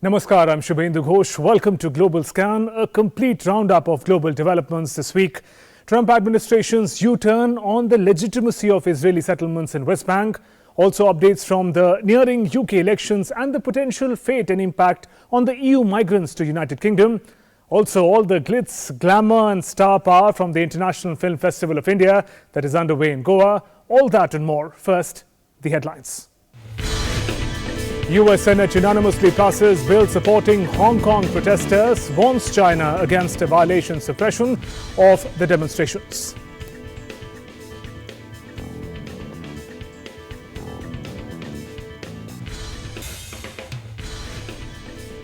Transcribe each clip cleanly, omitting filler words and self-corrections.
Namaskar, I'm Shubhendu Ghosh. Welcome to Global Scan, a complete roundup of global developments this week. Trump administration's U-turn on the legitimacy of Israeli settlements in West Bank. Also updates from the nearing UK elections and the potential fate and impact on the EU migrants to United Kingdom. Also all the glitz, glamour and star power from the International Film Festival of India that is underway in Goa. All that and more. First, the headlines. US Senate unanimously passes bill supporting Hong Kong protesters, warns China against a violation suppression of the demonstrations.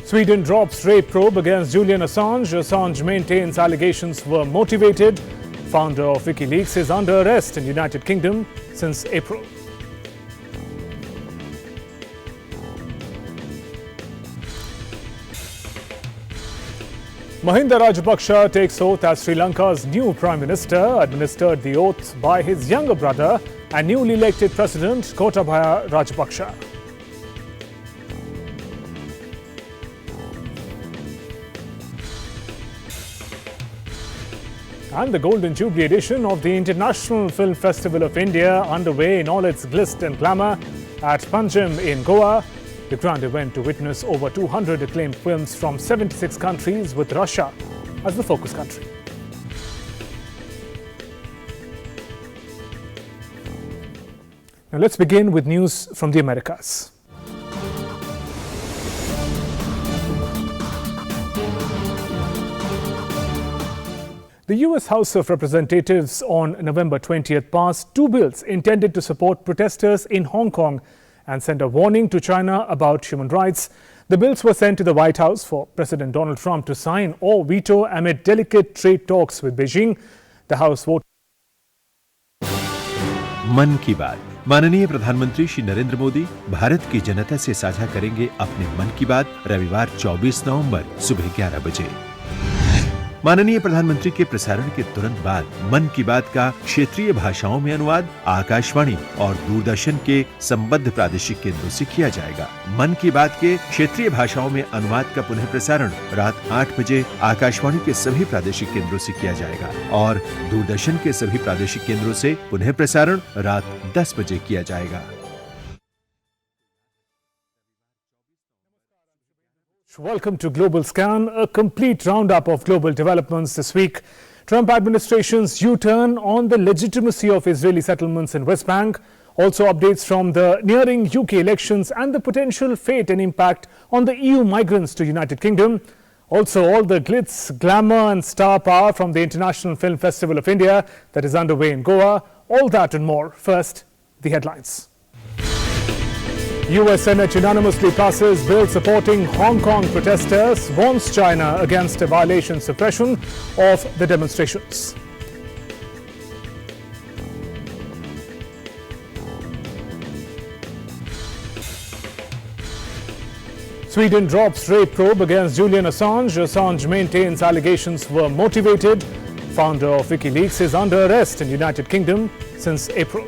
Sweden drops rape probe against Julian Assange. Assange maintains allegations were motivated. Founder of WikiLeaks is under arrest in United Kingdom since April. Mahinda Rajapaksa takes oath as Sri Lanka's new Prime Minister, administered the oath by his younger brother and newly elected President Gotabaya Rajapaksa. And the Golden Jubilee edition of the International Film Festival of India underway in all its glitz and glamour at Panjim in Goa. The grand event to witness over 200 acclaimed films from 76 countries with Russia as the focus country. Now let's begin with news from the Americas. The US House of Representatives on November 20th passed two bills intended to support protesters in Hong Kong and send a warning to China about human rights. The bills were sent to the White House for President Donald Trump to sign or veto amid delicate trade talks with Beijing. The House voted. मन की बात माननीय प्रधानमंत्री श्री नरेंद्र मोदी भारत की जनता से साझा करेंगे अपने मन की बात रविवार 24 नवंबर सुबह 11 बजे। माननीय प्रधानमंत्री के प्रसारण के तुरंत बाद मन की बात का क्षेत्रीय भाषाओं में अनुवाद आकाशवाणी और दूरदर्शन के संबद्ध प्रादेशिक केंद्रों से किया जाएगा। मन की बात के क्षेत्रीय भाषाओं में अनुवाद का पुनः प्रसारण रात 8 बजे आकाशवाणी के सभी प्रादेशिक केंद्रों से किया जाएगा और दूरदर्शन के सभी प्रादेशिक केंद्रों से पुनः प्रसारण रात 10 बजे किया जाएगा। Welcome to Global Scan, a complete roundup of global developments this week. Trump administration's U-turn on the legitimacy of Israeli settlements in West Bank. Also updates from the nearing UK elections and the potential fate and impact on the EU migrants to United Kingdom. Also all the glitz, glamour and star power from the International Film Festival of India that is underway in Goa. All that and more. First, the headlines. US Senate unanimously passes bill supporting Hong Kong protesters, warns China against a violation suppression of the demonstrations. Sweden drops rape probe against Julian Assange. Assange maintains allegations were motivated. Founder of WikiLeaks is under arrest in United Kingdom since April.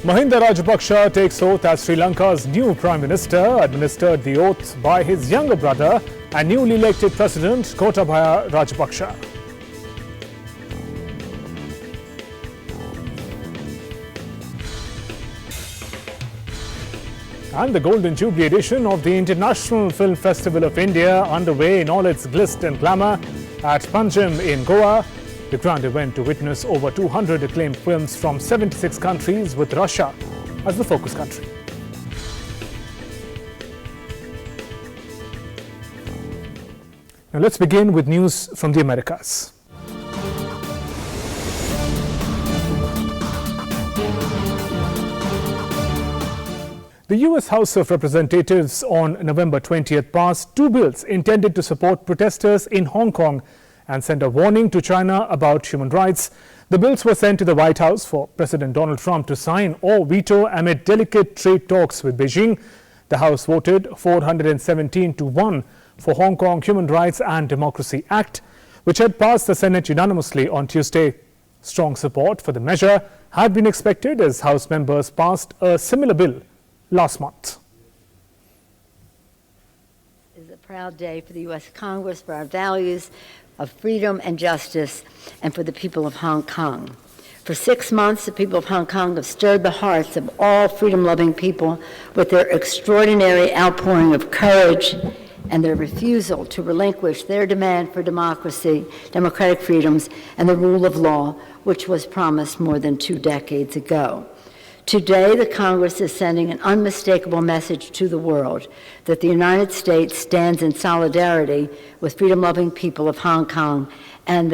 Mahinda Rajapaksa takes oath as Sri Lanka's new Prime Minister, administered the oath by his younger brother and newly elected President Gotabaya Rajapaksa. And the Golden Jubilee edition of the International Film Festival of India underway in all its glitz and glamour at Panjim in Goa. The grand event to witness over 200 acclaimed films from 76 countries with Russia as the focus country. Now let's begin with news from the Americas. The US House of Representatives on November 20th passed two bills intended to support protesters in Hong Kong and send a warning to China about human rights. The bills were sent to the White House for President Donald Trump to sign or veto amid delicate trade talks with Beijing. The House voted 417 to 1 for Hong Kong Human Rights and Democracy Act, which had passed the Senate unanimously on Tuesday. Strong support for the measure had been expected as House members passed a similar bill last month. It is a proud day for the U.S. Congress, for our values of freedom and justice, and for the people of Hong Kong. For 6 months, the people of Hong Kong have stirred the hearts of all freedom-loving people with their extraordinary outpouring of courage and their refusal to relinquish their demand for democracy, democratic freedoms, and the rule of law, which was promised more than 2 decades ago. Today, the Congress is sending an unmistakable message to the world that the United States stands in solidarity with freedom-loving people of Hong Kong, and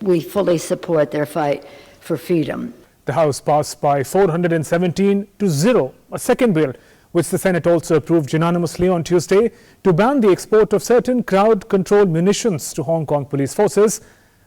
we fully support their fight for freedom. The House passed by 417 to 0 a second bill, which the Senate also approved unanimously on Tuesday, to ban the export of certain crowd-control munitions to Hong Kong police forces.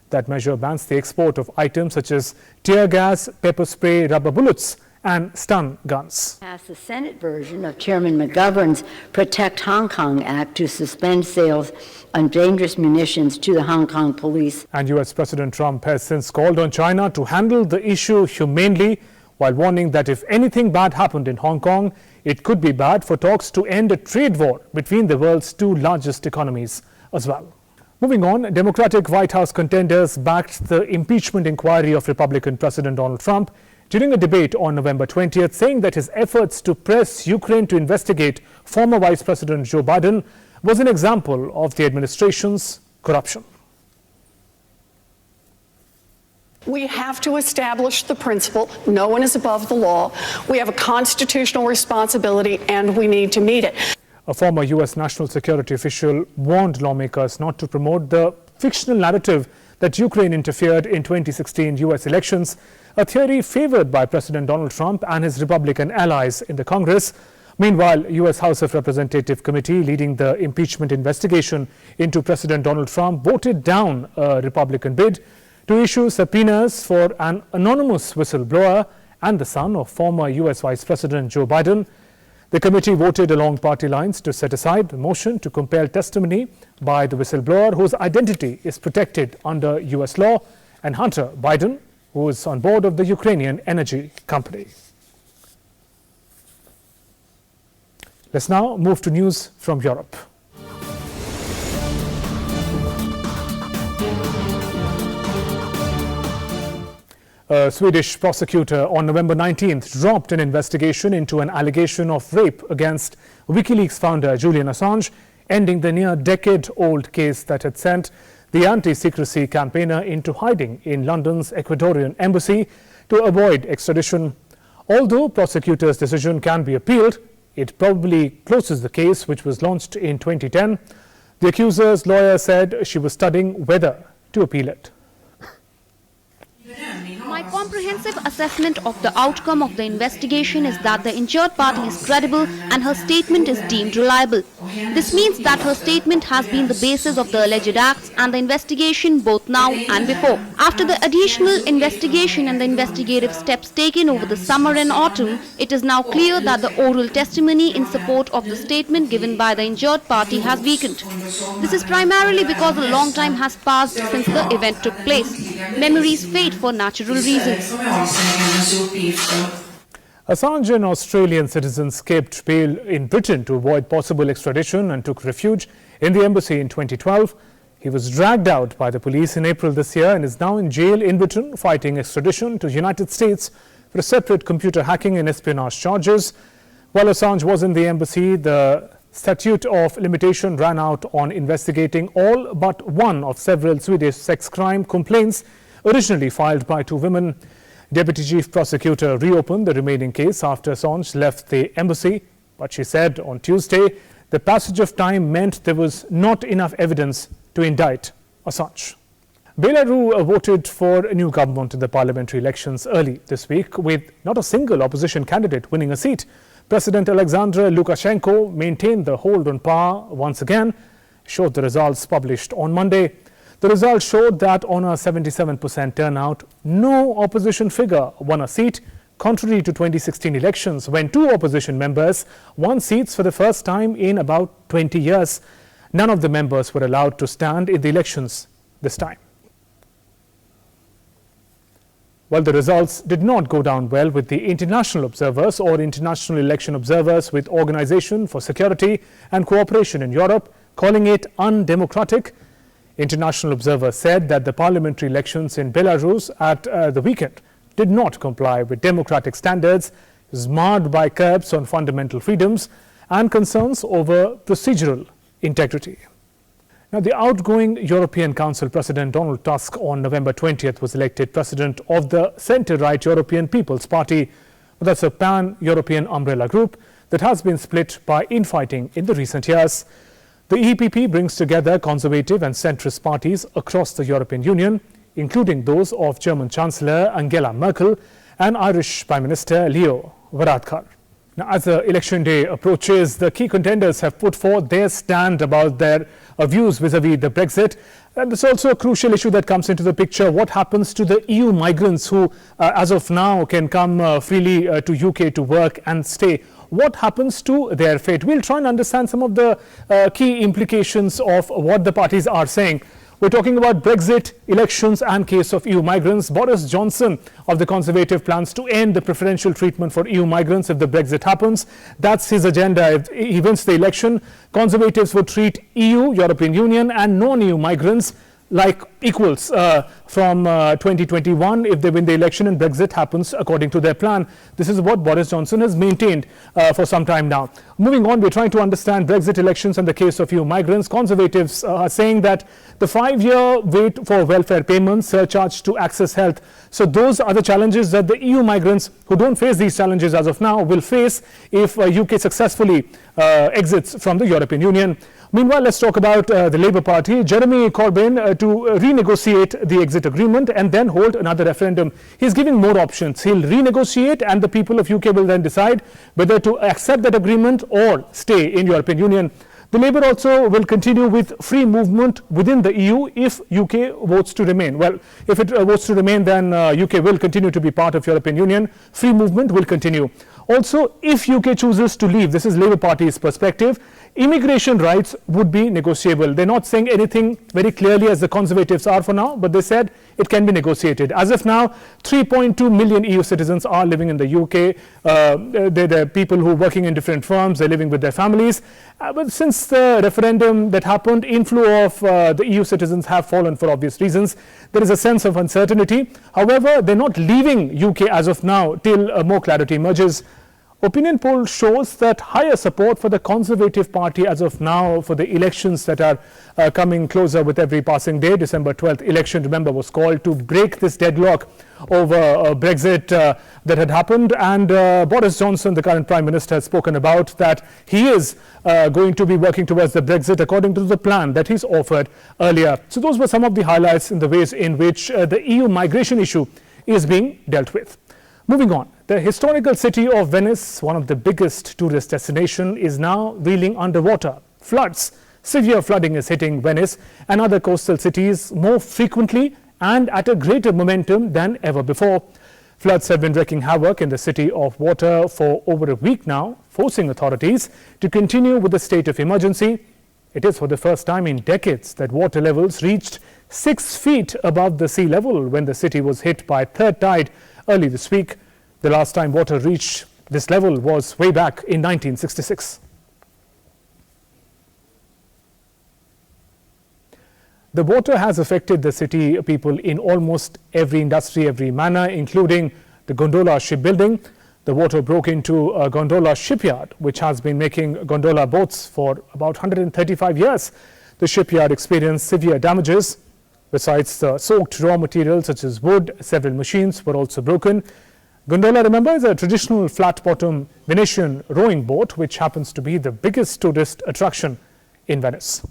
That measure bans the export of items such as tear gas, pepper spray, rubber bullets, and stun guns. Passed the Senate version of Chairman McGovern's Protect Hong Kong Act to suspend sales on dangerous munitions to the Hong Kong police. And US President Trump has since called on China to handle the issue humanely, while warning that if anything bad happened in Hong Kong, it could be bad for talks to end a trade war between the world's 2 largest economies as well. Moving on, Democratic White House contenders backed the impeachment inquiry of Republican President Donald Trump during a debate on November 20th, saying that his efforts to press Ukraine to investigate former Vice President Joe Biden was an example of the administration's corruption. We have to establish the principle, no one is above the law. We have a constitutional responsibility and we need to meet it. A former US national security official warned lawmakers not to promote the fictional narrative that Ukraine interfered in 2016 US elections, a theory favored by President Donald Trump and his Republican allies in the Congress. Meanwhile, US House of Representatives committee leading the impeachment investigation into President Donald Trump voted down a Republican bid to issue subpoenas for an anonymous whistleblower and the son of former US Vice President Joe Biden. The committee voted along party lines to set aside the motion to compel testimony by the whistleblower, whose identity is protected under US law, and Hunter Biden, who is on board of the Ukrainian energy company. Let's now move to news from Europe. A Swedish prosecutor on November 19th dropped an investigation into an allegation of rape against WikiLeaks founder Julian Assange, ending the near-decade-old case that had sent the anti-secrecy campaigner into hiding in London's Ecuadorian embassy to avoid extradition. Although prosecutors' decision can be appealed, it probably closes the case, which was launched in 2010. The accuser's lawyer said she was studying whether to appeal it. My comprehensive assessment of the outcome of the investigation is that the injured party is credible and her statement is deemed reliable. This means that her statement has been the basis of the alleged acts and the investigation both now and before. After the additional investigation and the investigative steps taken over the summer and autumn, it is now clear that the oral testimony in support of the statement given by the injured party has weakened. This is primarily because a long time has passed since the event took place. Memories fade for natural reasons. Assange, an Australian citizen, escaped bail in Britain to avoid possible extradition and took refuge in the embassy in 2012. He was dragged out by the police in April this year and is now in jail in Britain fighting extradition to the United States for separate computer hacking and espionage charges. While Assange was in the embassy, the statute of limitation ran out on investigating all but one of several Swedish sex crime complaints originally filed by 2 women. Deputy Chief Prosecutor reopened the remaining case after Assange left the embassy, but she said on Tuesday the passage of time meant there was not enough evidence to indict Assange. Belarus voted for a new government in the parliamentary elections early this week, with not a single opposition candidate winning a seat. President Alexander Lukashenko maintained the hold on power once again, showed the results published on Monday. The results showed that on a 77% turnout, no opposition figure won a seat, contrary to 2016 elections, when 2 opposition members won seats for the first time in about 20 years. None of the members were allowed to stand in the elections this time. Well, the results did not go down well with the international observers or international election observers with Organization for Security and Cooperation in Europe calling it undemocratic. International observers said that the parliamentary elections in Belarus at the weekend did not comply with democratic standards, is marred by curbs on fundamental freedoms and concerns over procedural integrity. Now, the outgoing European Council President Donald Tusk on November 20th was elected president of the centre-right European People's Party. That's a pan-European umbrella group that has been split by infighting in the recent years. The EPP brings together conservative and centrist parties across the European Union, including those of German Chancellor Angela Merkel and Irish Prime Minister Leo Varadkar. Now, as the election day approaches, the key contenders have put forth their stand about their views vis-à-vis the Brexit. And there's also a crucial issue that comes into the picture. What happens to the EU migrants who, as of now, can come freely to UK to work and stay? What happens to their fate? We'll try and understand some of the key implications of what the parties are saying. We're talking about Brexit, elections and case of EU migrants. Boris Johnson of the Conservative plans to end the preferential treatment for EU migrants if the Brexit happens. That's his agenda. If he wins the election, Conservatives would treat EU, European Union and non-EU migrants like equals from 2021 if they win the election and Brexit happens according to their plan. This is what Boris Johnson has maintained for some time now. Moving on, we're trying to understand Brexit elections and the case of EU migrants. Conservatives are saying that the 5-year wait for welfare payments, surcharge to access health. So those are the challenges that the EU migrants who don't face these challenges as of now will face if UK successfully exits from the European Union. Meanwhile, let's talk about the Labour Party. Jeremy Corbyn to renegotiate the exit agreement and then hold another referendum. He's giving more options. He'll renegotiate and the people of UK will then decide whether to accept that agreement or stay in European Union. The Labour also will continue with free movement within the EU if UK votes to remain. Well, if it votes to remain, then UK will continue to be part of European Union. Free movement will continue. Also, if UK chooses to leave, this is Labour Party's perspective, immigration rights would be negotiable. They're not saying anything very clearly as the Conservatives are for now, but they said it can be negotiated. As of now, 3.2 million EU citizens are living in the UK. They're people who are working in different firms, they're living with their families. But since the referendum that happened, inflow of the EU citizens have fallen for obvious reasons. There is a sense of uncertainty. However, they're not leaving UK as of now till more clarity emerges. Opinion poll shows that higher support for the Conservative Party as of now for the elections that are coming closer with every passing day. December 12th election, remember, was called to break this deadlock over Brexit that had happened. And Boris Johnson, the current Prime Minister, has spoken about that he is going to be working towards the Brexit according to the plan that he's offered earlier. So those were some of the highlights in the ways in which the EU migration issue is being dealt with. Moving on, the historical city of Venice, one of the biggest tourist destinations, is now reeling underwater. Floods, severe flooding is hitting Venice and other coastal cities more frequently and at a greater momentum than ever before. Floods have been wreaking havoc in the city of water for over a week now, forcing authorities to continue with the state of emergency. It is for the first time in decades that water levels reached 6 feet above the sea level when the city was hit by third tide early this week. The last time water reached this level was way back in 1966. The water has affected the city people in almost every industry, every manner, including the gondola shipbuilding. The water broke into a gondola shipyard, which has been making gondola boats for about 135 years. The shipyard experienced severe damages. Besides the soaked raw materials such as wood, several machines were also broken. Gondola, remember, is a traditional flat-bottom Venetian rowing boat, which happens to be the biggest tourist attraction in Venice.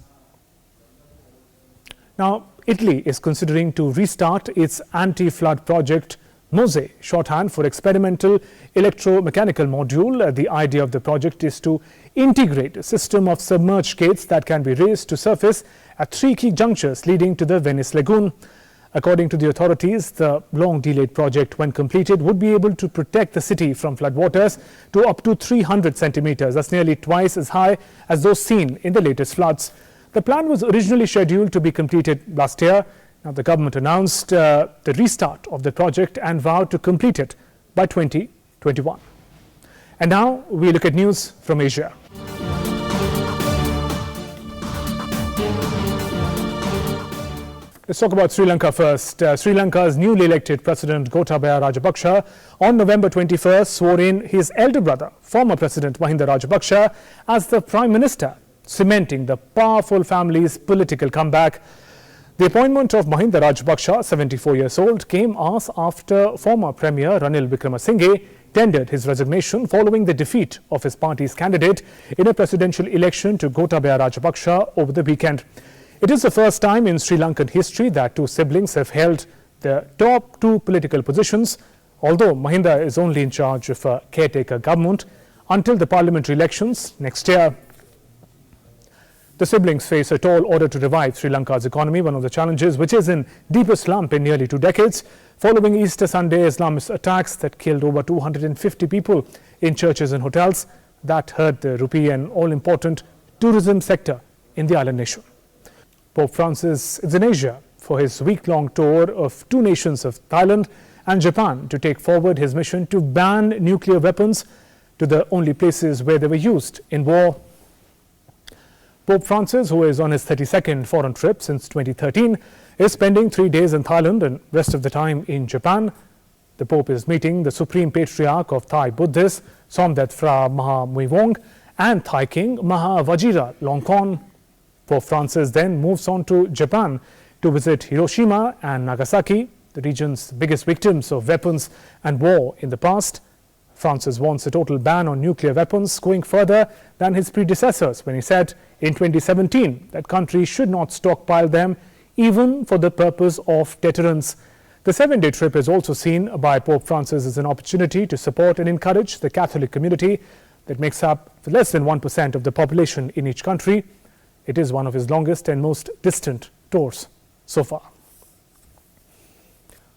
Now, Italy is considering to restart its anti-flood project MOSE, shorthand for Experimental Electromechanical Module. The idea of the project is to integrate a system of submerged gates that can be raised to surface at 3 key junctures leading to the Venice Lagoon. According to the authorities, the long-delayed project, when completed, would be able to protect the city from floodwaters to up to 300 centimeters. That's nearly twice as high as those seen in the latest floods. The plan was originally scheduled to be completed last year. Now, the government announced the restart of the project and vowed to complete it by 2021. And now we look at news from Asia. Let's talk about Sri Lanka first. Sri Lanka's newly elected President Gotabaya Rajapaksa on November 21st swore in his elder brother, former President Mahinda Rajapaksa, as the Prime Minister, cementing the powerful family's political comeback. The appointment of Mahinda Rajapaksa, 74 years old, came hours after former Premier Ranil Wickremesinghe tendered his resignation following the defeat of his party's candidate in a presidential election to Gotabaya Rajapaksa over the weekend. It is the first time in Sri Lankan history that two siblings have held the top two political positions, although Mahinda is only in charge of a caretaker government until the parliamentary elections next year. The siblings face a tall order to revive Sri Lanka's economy, one of the challenges which is in deepest slump in nearly 2 decades, following Easter Sunday Islamist attacks that killed over 250 people in churches and hotels that hurt the rupee and all-important tourism sector in the island nation. Pope Francis is in Asia for his week-long tour of two nations of Thailand and Japan to take forward his mission to ban nuclear weapons to the only places where they were used in war. Pope Francis, who is on his 32nd foreign trip since 2013, is spending 3 days in Thailand and rest of the time in Japan. The Pope is meeting the Supreme Patriarch of Thai Buddhists, Somdet Phra Maha Muivong, and Thai King Maha Vajira Longkorn. Pope Francis then moves on to Japan to visit Hiroshima and Nagasaki, the region's biggest victims of weapons and war in the past. Francis wants a total ban on nuclear weapons, going further than his predecessors when he said in 2017 that countries should not stockpile them even for the purpose of deterrence. The 7-day trip is also seen by Pope Francis as an opportunity to support and encourage the Catholic community that makes up less than 1% of the population in each country. It is one of his longest and most distant tours so far.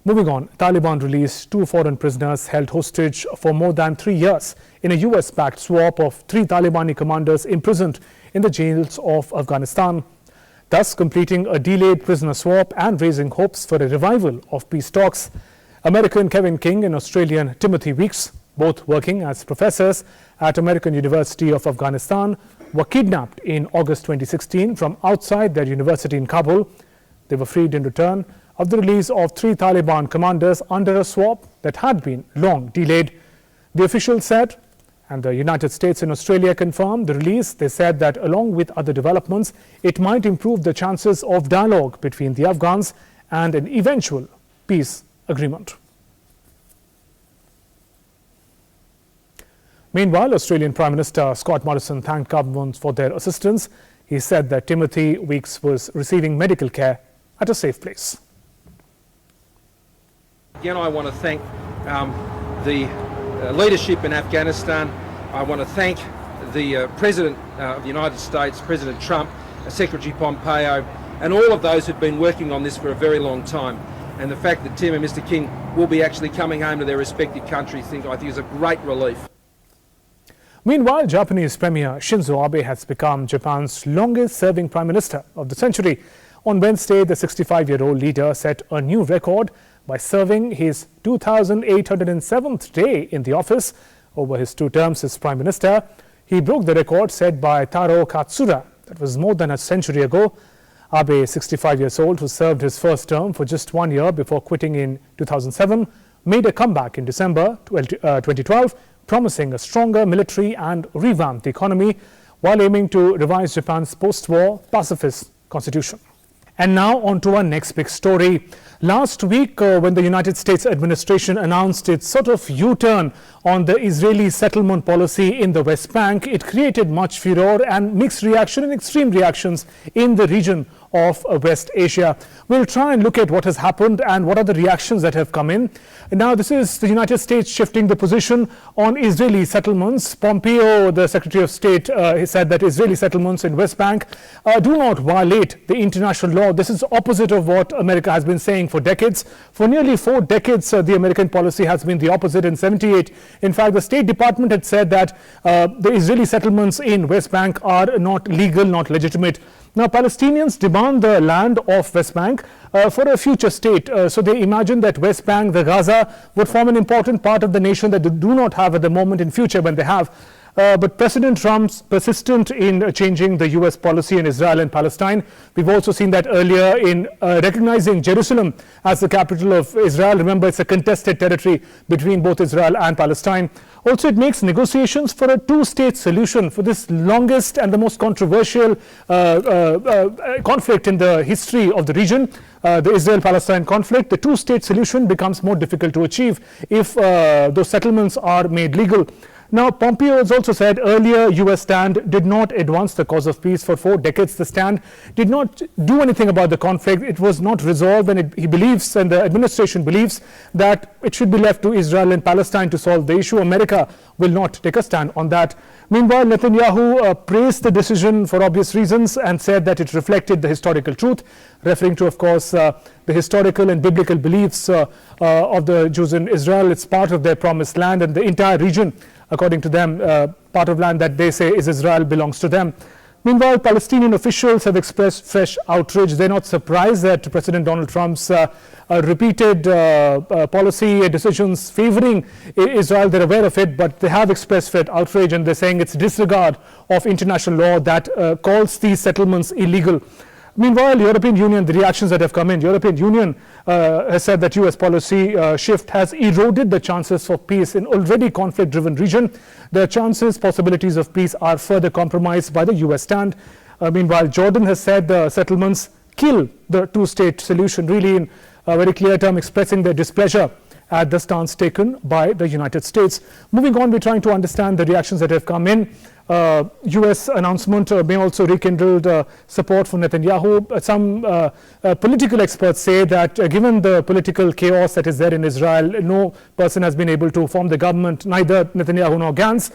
Moving on, Taliban released 2 foreign prisoners held hostage for more than 3 years in a US-backed swap of 3 Talibani commanders imprisoned in the jails of Afghanistan, thus completing a delayed prisoner swap and raising hopes for a revival of peace talks. American Kevin King and Australian Timothy Weeks, both working as professors at American University of Afghanistan, were kidnapped in August 2016 from outside their university in Kabul. They were freed in return of the release of 3 Taliban commanders under a swap that had been long delayed. The officials said, and the United States and Australia confirmed the release. They said that along with other developments, it might improve the chances of dialogue between the Afghans and an eventual peace agreement. Meanwhile, Australian Prime Minister Scott Morrison thanked governments for their assistance. He said that Timothy Weeks was receiving medical care at a safe place. Again, I want to thank the leadership in Afghanistan. I want to thank the President of the United States, President Trump, Secretary Pompeo, and all of those who've been working on this for a very long time. And the fact that Tim and Mr. King will be actually coming home to their respective countries, I think is a great relief. Meanwhile, Japanese Premier Shinzo Abe has become Japan's longest-serving Prime Minister of the century. On Wednesday, the 65-year-old leader set a new record by serving his 2,807th day in the office. Over his 2 terms as Prime Minister, he broke the record set by Taro Katsura that was more than a century ago. Abe, 65 years old, who served his first term for just 1 year before quitting in 2007, made a comeback in December 2012, promising a stronger military and revamped the economy while aiming to revise Japan's post-war pacifist constitution. And now on to our next big story. Last week, when the United States administration announced its sort of U-turn on the Israeli settlement policy in the West Bank, it created much furor and mixed reaction and extreme reactions in the region of West Asia. We'll try and look at what has happened and what are the reactions that have come in. Now, this is the United States shifting the position on Israeli settlements. Pompeo, the Secretary of State, he said that Israeli settlements in West Bank do not violate the international law. This is opposite of what America has been saying for decades. For nearly 4 decades, the American policy has been the opposite. In 78, in fact, the State Department had said that the Israeli settlements in West Bank are not legal, not legitimate. Now, Palestinians demand the land of West Bank for a future state. So they imagine that West Bank, the Gaza, would form an important part of the nation that they do not have at the moment in future when they have. But President Trump's persistent in changing the US policy in Israel and Palestine. We've also seen that earlier in recognizing Jerusalem as the capital of Israel. Remember, it's a contested territory between both Israel and Palestine. Also, it makes negotiations for a two-state solution for this longest and the most controversial conflict in the history of the region. The Israel-Palestine conflict, the two-state solution becomes more difficult to achieve if those settlements are made legal. Now, Pompeo has also said earlier US stand did not advance the cause of peace for 4 decades. The stand did not do anything about the conflict. It was not resolved, and he believes, and the administration believes, that it should be left to Israel and Palestine to solve the issue. America will not take a stand on that. Meanwhile, Netanyahu praised the decision for obvious reasons and said that it reflected the historical truth, referring to, of course, the historical and biblical beliefs of the Jews in Israel. It's part of their promised land, and the entire region, according to them, part of land that they say is Israel belongs to them. Meanwhile, Palestinian officials have expressed fresh outrage. They're not surprised that President Donald Trump's repeated policy decisions favoring Israel. They're aware of it, but they have expressed fresh outrage, and they're saying it's disregard of international law that calls these settlements illegal. Meanwhile, European Union, the reactions that have come in, European Union has said that US policy shift has eroded the chances for peace in already conflict-driven region. The chances, possibilities of peace are further compromised by the US stand. Meanwhile, Jordan has said the settlements kill the two-state solution, really in a very clear term expressing their displeasure at the stance taken by the United States. Moving on, we're trying to understand the reactions that have come in. US announcement may also rekindle support for Netanyahu. Some political experts say that given the political chaos that is there in Israel, no person has been able to form the government, neither Netanyahu nor Gantz.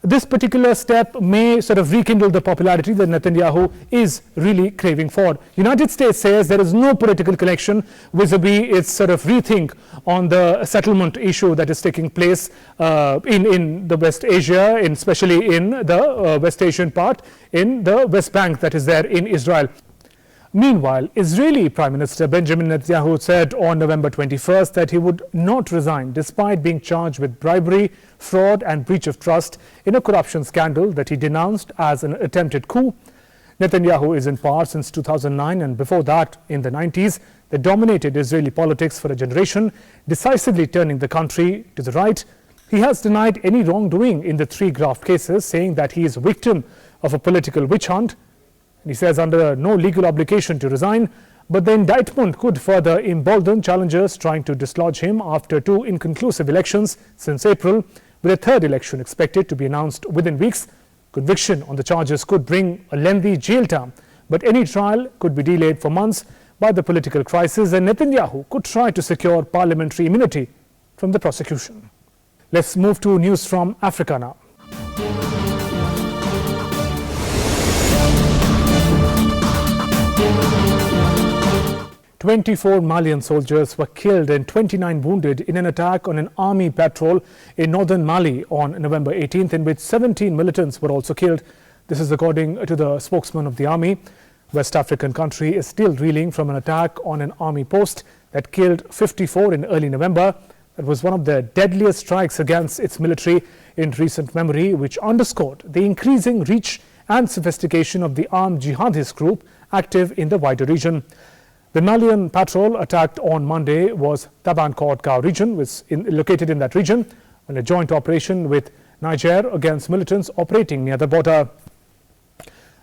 This particular step may sort of rekindle the popularity that Netanyahu is really craving for. United States says there is no political connection vis-a-vis its sort of rethink on the settlement issue that is taking place in the West Asia, especially in the West Asian part, in the West Bank that is there in Israel. Meanwhile, Israeli Prime Minister Benjamin Netanyahu said on November 21st that he would not resign despite being charged with bribery, fraud and breach of trust in a corruption scandal that he denounced as an attempted coup. Netanyahu is in power since 2009, and before that, in the 90s, they dominated Israeli politics for a generation, decisively turning the country to the right. He has denied any wrongdoing in the 3 graft cases, saying that he is a victim of a political witch hunt. He says under no legal obligation to resign, but the indictment could further embolden challengers trying to dislodge him after 2 inconclusive elections since April, with a 3rd election expected to be announced within weeks. Conviction on the charges could bring a lengthy jail term, but any trial could be delayed for months by the political crisis, and Netanyahu could try to secure parliamentary immunity from the prosecution. Let's move to news from Africa now. 24 Malian soldiers were killed and 29 wounded in an attack on an army patrol in northern Mali on November 18th, in which 17 militants were also killed. This is according to the spokesman of the army. West African country is still reeling from an attack on an army post that killed 54 in early November. That was one of the deadliest strikes against its military in recent memory, which underscored the increasing reach and sophistication of the armed jihadist group active in the wider region. The Malian patrol attacked on Monday was Tabankort region, which is located in that region, in a joint operation with Niger against militants operating near the border.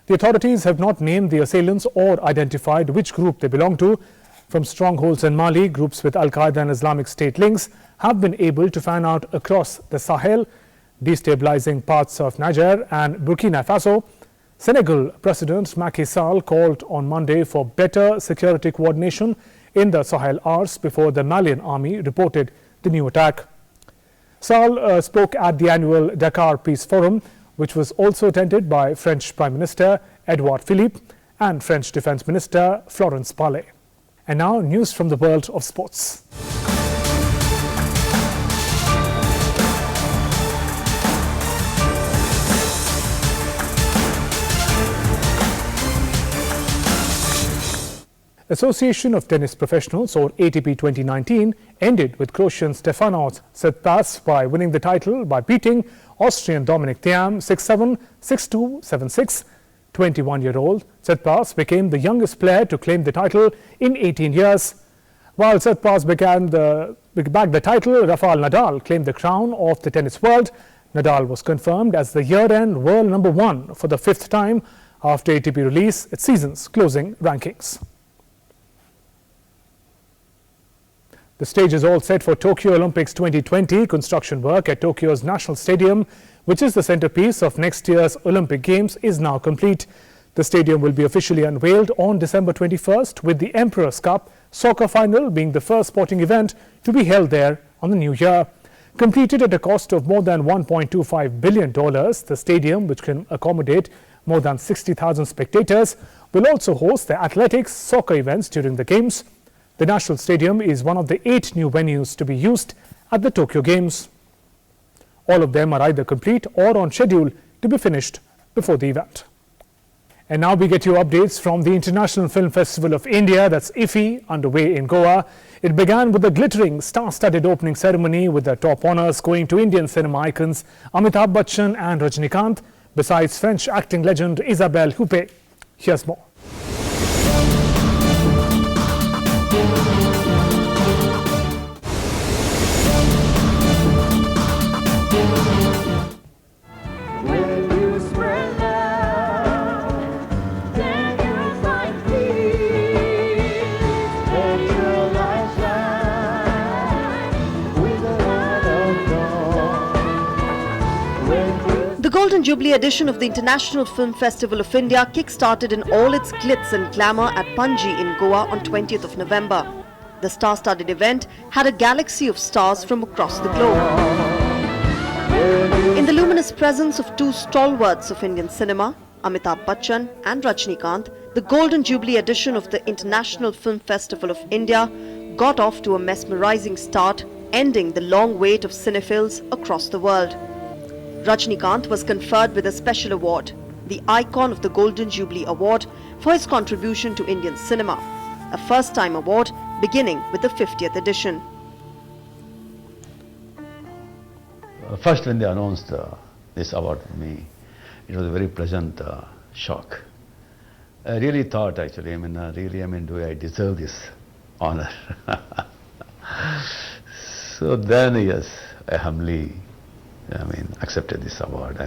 The authorities have not named the assailants or identified which group they belong to. From strongholds in Mali, groups with Al-Qaeda and Islamic State links have been able to fan out across the Sahel, destabilizing parts of Niger and Burkina Faso. Senegal President Macky Sall called on Monday for better security coordination in the Sahel hours before the Malian army reported the new attack. Sall spoke at the annual Dakar Peace Forum, which was also attended by French Prime Minister Edouard Philippe and French Defense Minister Florence Parly. And now news from the world of sports. Association of Tennis Professionals, or ATP 2019, ended with Croatian Stefanos Tsitsipas by winning the title by beating Austrian Dominic Thiem 6-7, 6-2, 7-6. 21-year-old Tsitsipas became the youngest player to claim the title in 18 years. While Tsitsipas bagged the title, Rafael Nadal claimed the crown of the tennis world. Nadal was confirmed as the year-end world number one for the 5th time after ATP released its season's closing rankings. The stage is all set for Tokyo Olympics 2020. Construction work at Tokyo's National Stadium, which is the centerpiece of next year's Olympic Games, is now complete. The stadium will be officially unveiled on December 21st, with the Emperor's Cup soccer final being the first sporting event to be held there on the new year. Completed at a cost of more than $1.25 billion, the stadium, which can accommodate more than 60,000 spectators, will also host the athletics, soccer events during the Games. The National Stadium is one of the 8 new venues to be used at the Tokyo Games. All of them are either complete or on schedule to be finished before the event. And now we get you updates from the International Film Festival of India, that's IFFI, underway in Goa. It began with a glittering, star-studded opening ceremony with the top honours going to Indian cinema icons Amitabh Bachchan and Rajinikanth, besides French acting legend Isabelle Huppert. Here's more. The Golden Jubilee edition of the International Film Festival of India kick-started in all its glitz and glamour at Panji in Goa on 20th of November. The star-studded event had a galaxy of stars from across the globe. In the luminous presence of 2 stalwarts of Indian cinema, Amitabh Bachchan and Rajinikanth, the Golden Jubilee edition of the International Film Festival of India got off to a mesmerizing start, ending the long wait of cinephiles across the world. Rajinikanth was conferred with a special award, the Icon of the Golden Jubilee Award, for his contribution to Indian cinema, a first-time award beginning with the 50th edition. First, when they announced this award for me, it was a very pleasant shock. I really thought, actually, do I deserve this honor? So then, yes, I humbly accepted this award.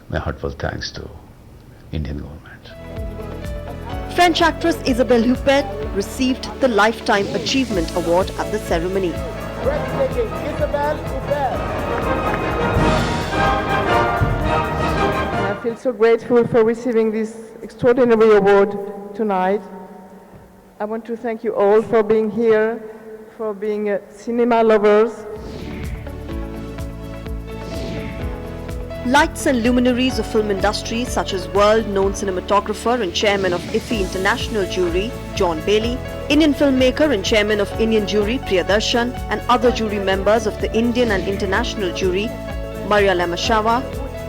My heartfelt thanks to Indian government. French actress Isabelle Huppert received the Lifetime Achievement Award at the ceremony. I feel so grateful for receiving this extraordinary award tonight. I want to thank you all for being here, for being cinema lovers. Lights and luminaries of film industry, such as world-known cinematographer and chairman of IFFI International Jury, John Bailey, Indian filmmaker and chairman of Indian Jury, Priyadarshan, and other jury members of the Indian and International Jury, Maria Lamashava,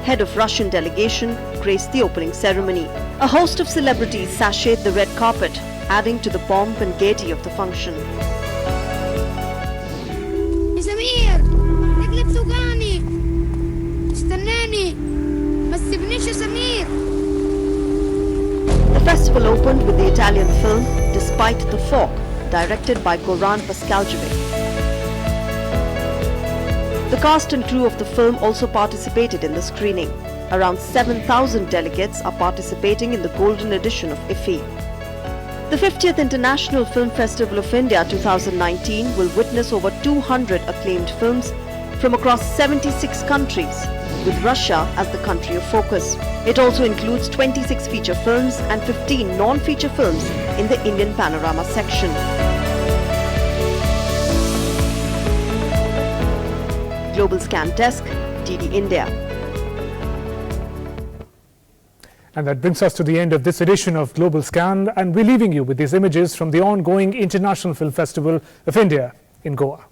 head of Russian delegation, graced the opening ceremony. A host of celebrities sashayed the red carpet, adding to the pomp and gaiety of the function. The festival opened with the Italian film Despite the Fog, directed by Goran Paskaljevic. The cast and crew of the film also participated in the screening. Around 7,000 delegates are participating in the Golden Edition of IFFI. The 50th International Film Festival of India 2019 will witness over 200 acclaimed films from across 76 countries, with Russia as the country of focus. It also includes 26 feature films and 15 non-feature films in the Indian Panorama section. Global Scan Desk, DD India. And that brings us to the end of this edition of Global Scan, and we're leaving you with these images from the ongoing International Film Festival of India in Goa.